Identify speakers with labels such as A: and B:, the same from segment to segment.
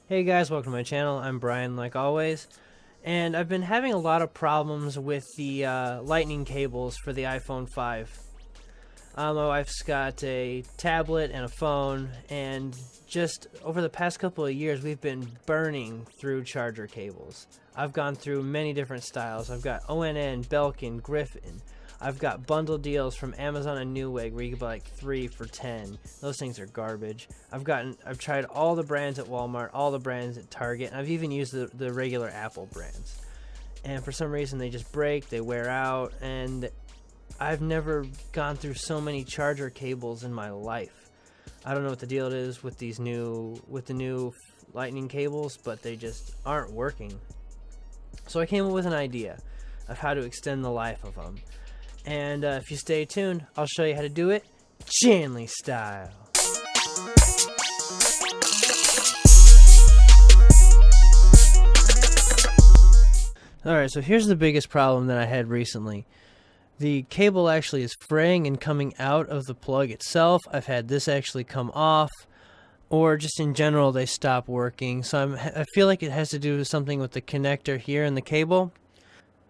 A: Hey guys, welcome to my channel. I'm Brian, like always, and I've been having a lot of problems with the lightning cables for the iPhone 5. My wife's got a tablet and a phone, and just over the past couple of years we've been burning through charger cables. I've gone through many different styles. I've got ONN, Belkin, Griffin. I've got bundle deals from Amazon and Newegg where you can buy like 3 for $10. Those things are garbage. I've tried all the brands at Walmart, all the brands at Target, and I've even used the regular Apple brands. And for some reason they just break, they wear out, and I've never gone through so many charger cables in my life. I don't know what the deal is with the new lightning cables, but they just aren't working. So I came up with an idea of how to extend the life of them. And if you stay tuned, I'll show you how to do it Janley style. Alright, so here's the biggest problem that I had recently. The cable actually is fraying and coming out of the plug itself. I've had this actually come off, or just in general they stop working. So I feel like it has to do with something with the connector here in the cable.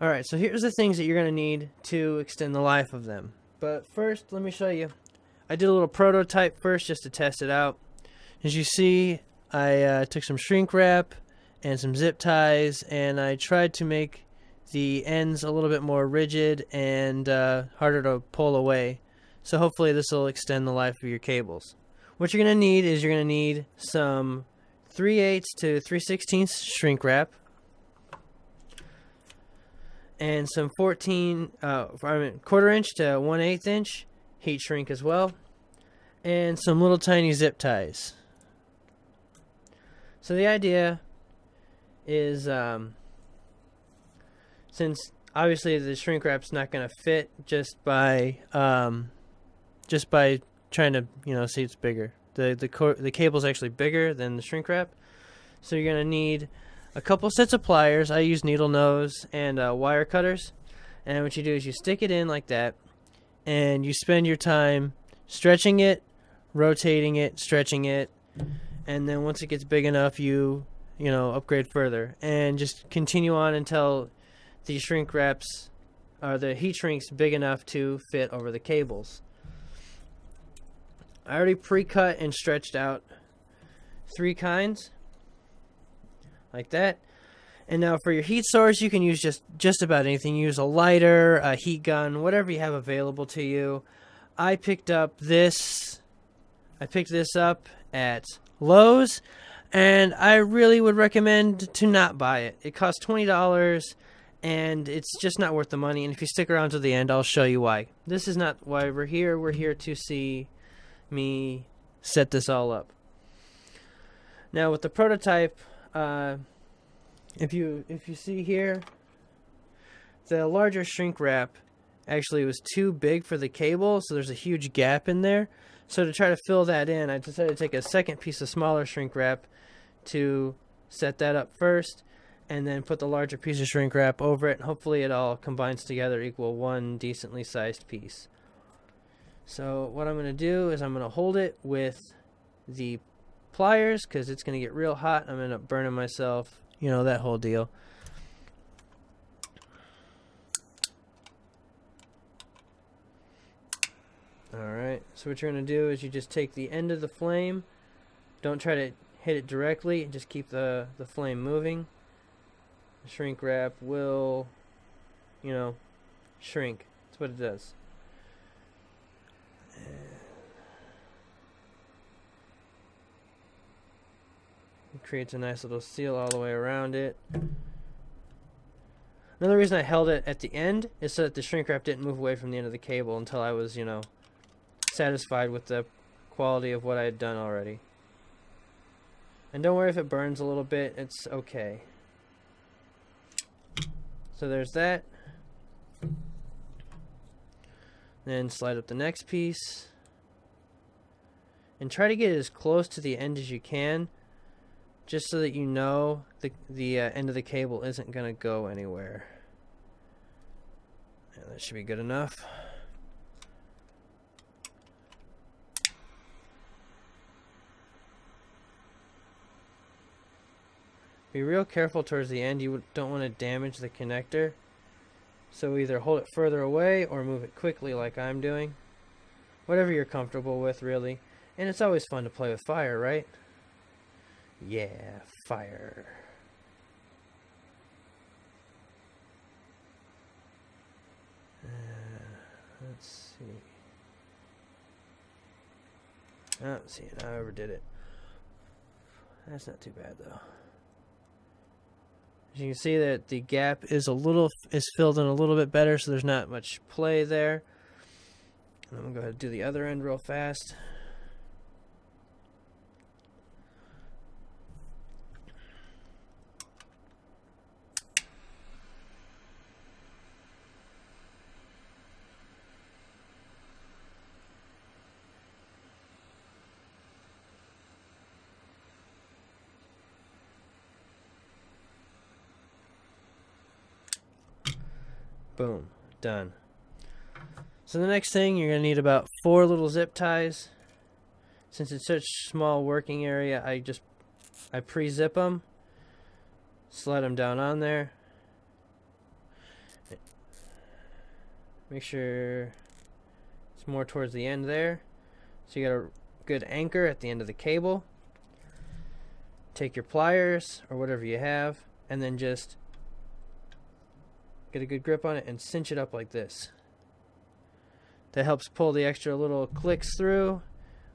A: Alright, so here's the things that you're going to need to extend the life of them. But first, let me show you. I did a little prototype first just to test it out. As you see, I took some shrink wrap and some zip ties, and I tried to make the ends a little bit more rigid and harder to pull away. So hopefully this will extend the life of your cables. What you're going to need is you're going to need some 3/8 to 3/16 shrink wrap, and some 1/4 inch to 1/8 inch heat shrink as well, and some little tiny zip ties. So the idea is, since obviously the shrink wrap's not going to fit just by trying to, see it's bigger. The cable's actually bigger than the shrink wrap, so you're going to need a couple sets of pliers. I use needle nose and wire cutters. And what you do is you stick it in like that, and you spend your time stretching it, rotating it, stretching it, and then once it gets big enough, you upgrade further, and just continue on until the shrink wraps or the heat shrink's big enough to fit over the cables. I already pre-cut and stretched out 3 kinds. Like that. And now for your heat source, you can use just about anything. Use a lighter, a heat gun, whatever you have available to you. I picked this up at Lowe's, and I really would recommend to not buy it. It costs $20, and it's just not worth the money. And if you stick around to the end, I'll show you why. This is not why we're here. We're here to see me set this all up. Now with the prototype, if you see here, the larger shrink wrap actually was too big for the cable, so there's a huge gap in there. So to try to fill that in, I decided to take a second piece of smaller shrink wrap to set that up first, and then put the larger piece of shrink wrap over it, and hopefully it all combines together equal one decently sized piece. So what I'm going to do is I'm going to hold it with the pliers, because it's going to get real hot. I'm going to end up burning myself, that whole deal. Alright, so what you're going to do is you just take the end of the flame. Don't try to hit it directly, just keep the flame moving. The shrink wrap will, shrink. That's what it does. It creates a nice little seal all the way around it. Another reason I held it at the end is so that the shrink wrap didn't move away from the end of the cable until I was, satisfied with the quality of what I had done already. And don't worry if it burns a little bit, it's okay. So there's that. Then slide up the next piece. And try to get it as close to the end as you can, just so that the end of the cable isn't going to go anywhere. Yeah, that should be good enough. be real careful towards the end. You don't want to damage the connector. So either hold it further away or move it quickly like I'm doing. Whatever you're comfortable with, really. And it's always fun to play with fire, right? Yeah, fire. Let's see. Oh, see, I overdid it. That's not too bad though. As you can see that the gap is filled in a little bit better, so there's not much play there. And I'm gonna go ahead and do the other end real fast. Boom, done. So the next thing, you're going to need about 4 little zip ties. Since it's such a small working area, I pre-zip them, slide them down on there. Make sure it's more towards the end there. So you got a good anchor at the end of the cable. Take your pliers or whatever you have, and then just get a good grip on it and cinch it up like this. That helps pull the extra little clicks through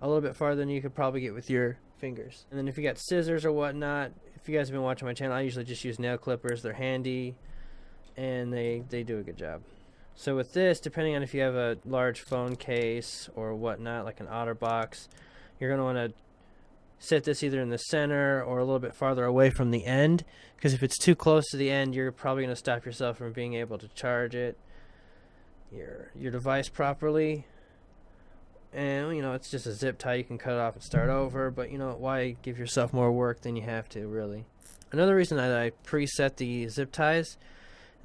A: a little bit farther than you could probably get with your fingers. And then if you got scissors or whatnot, if you guys have been watching my channel, I usually just use nail clippers. They're handy and they do a good job. So with this, depending on if you have a large phone case or whatnot, like an OtterBox, you're going to want to set this either in the center or a little bit farther away from the end, because if it's too close to the end, you're probably going to stop yourself from being able to charge your device properly. And you know, it's just a zip tie, you can cut it off and start over, but you know, why give yourself more work than you have to, really. Another reason that I preset the zip ties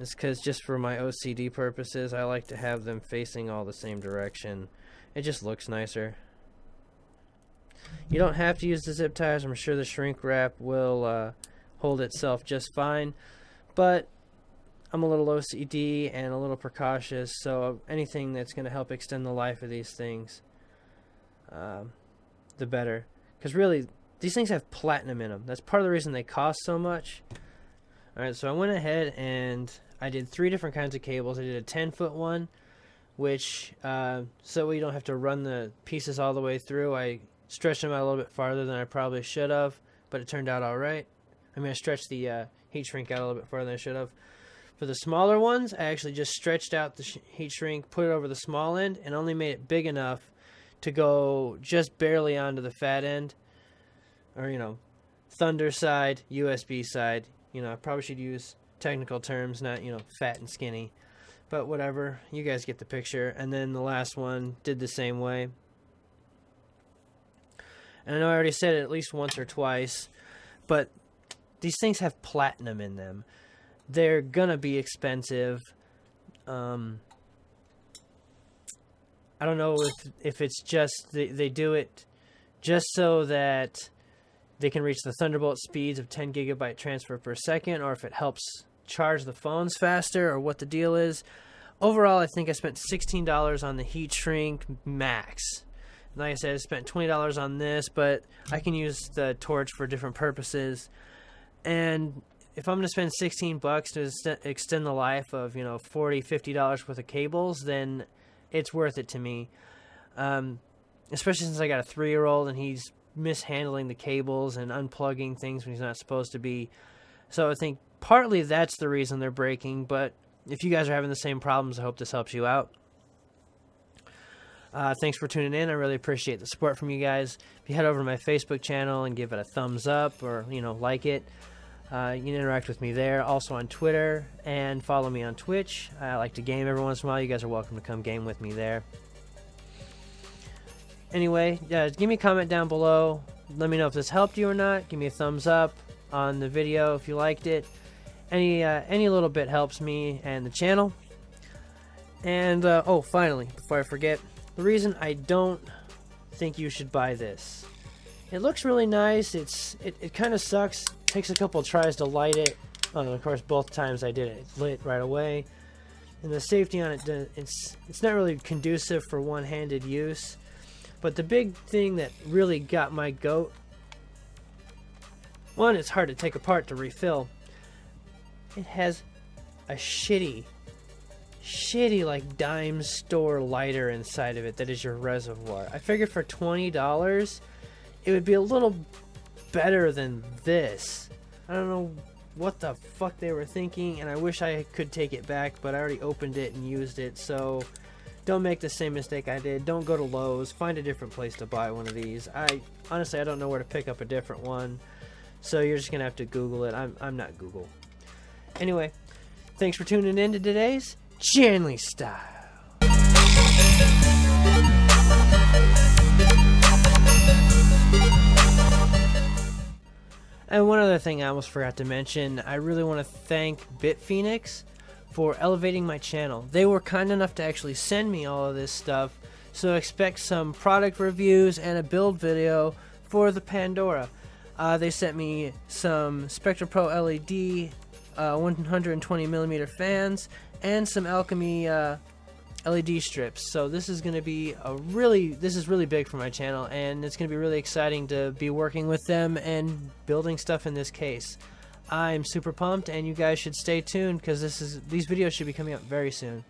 A: is because just for my OCD purposes, I like to have them facing all the same direction. It just looks nicer. You don't have to use the zip ties. I'm sure the shrink wrap will hold itself just fine, but I'm a little OCD and a little precautious, so anything that's going to help extend the life of these things, the better. Because really, these things have platinum in them. That's part of the reason they cost so much. Alright, so I went ahead and I did 3 different kinds of cables. I did a 10-foot one, which, so we don't have to run the pieces all the way through, I stretched them out a little bit farther than I probably should have, but it turned out alright. I mean, I stretched the heat shrink out a little bit farther than I should have. For the smaller ones, I actually just stretched out the heat shrink, put it over the small end, and only made it big enough to go just barely onto the fat end. Or, you know, Thunder side, USB side. You know, I probably should use technical terms, not, you know, fat and skinny. But whatever, you guys get the picture. And then the last one did the same way. And I know I already said it at least once or twice, but these things have platinum in them. They're gonna be expensive. I don't know if it's just they do it just so that they can reach the Thunderbolt speeds of 10 gigabyte transfer per second, or if it helps charge the phones faster, or what the deal is. Overall, I think I spent $16 on the heat shrink max. Like I said, I spent $20 on this, but I can use the torch for different purposes. And if I'm going to spend $16 to extend the life of, you know, $40, $50 worth of cables, then it's worth it to me. Especially since I got a 3-year-old and he's mishandling the cables and unplugging things when he's not supposed to be. So I think partly that's the reason they're breaking, but if you guys are having the same problems, I hope this helps you out. Thanks for tuning in. I really appreciate the support from you guys. If you head over to my Facebook channel and give it a thumbs up, or, you know, like it, you can interact with me there. Also on Twitter, and follow me on Twitch. I like to game every once in a while. You guys are welcome to come game with me there. Anyway, give me a comment down below. Let me know if this helped you or not. Give me a thumbs up on the video if you liked it. Any little bit helps me and the channel. And oh, finally, before I forget, the reason I don't think you should buy this. It looks really nice. It kind of sucks Takes a couple tries to light it. And of course, both times I did it, it lit right away. And the safety on it, it's not really conducive for one-handed use. But the big thing that really got my goat, one, it's hard to take apart to refill. It has a shitty like dime store lighter inside of it that is your reservoir. I figured for $20 it would be a little better than this. I don't know what the fuck they were thinking, and I wish I could take it back, but I already opened it and used it, so don't make the same mistake I did. Don't go to Lowe's. Find a different place to buy one of these. Honestly, I don't know where to pick up a different one, so you're just gonna have to Google it. I'm not Google. Anyway, thanks for tuning in to today's Janley Style. And one other thing I almost forgot to mention, I really want to thank BitPhoenix for elevating my channel. They were kind enough to actually send me all of this stuff, so expect some product reviews and a build video for the Pandora. They sent me some Spectra Pro LED 120mm fans and some Alchemy LED strips. So this is going to be this is really big for my channel, and it's going to be really exciting to be working with them and building stuff in this case. I'm super pumped, and you guys should stay tuned because these videos should be coming up very soon.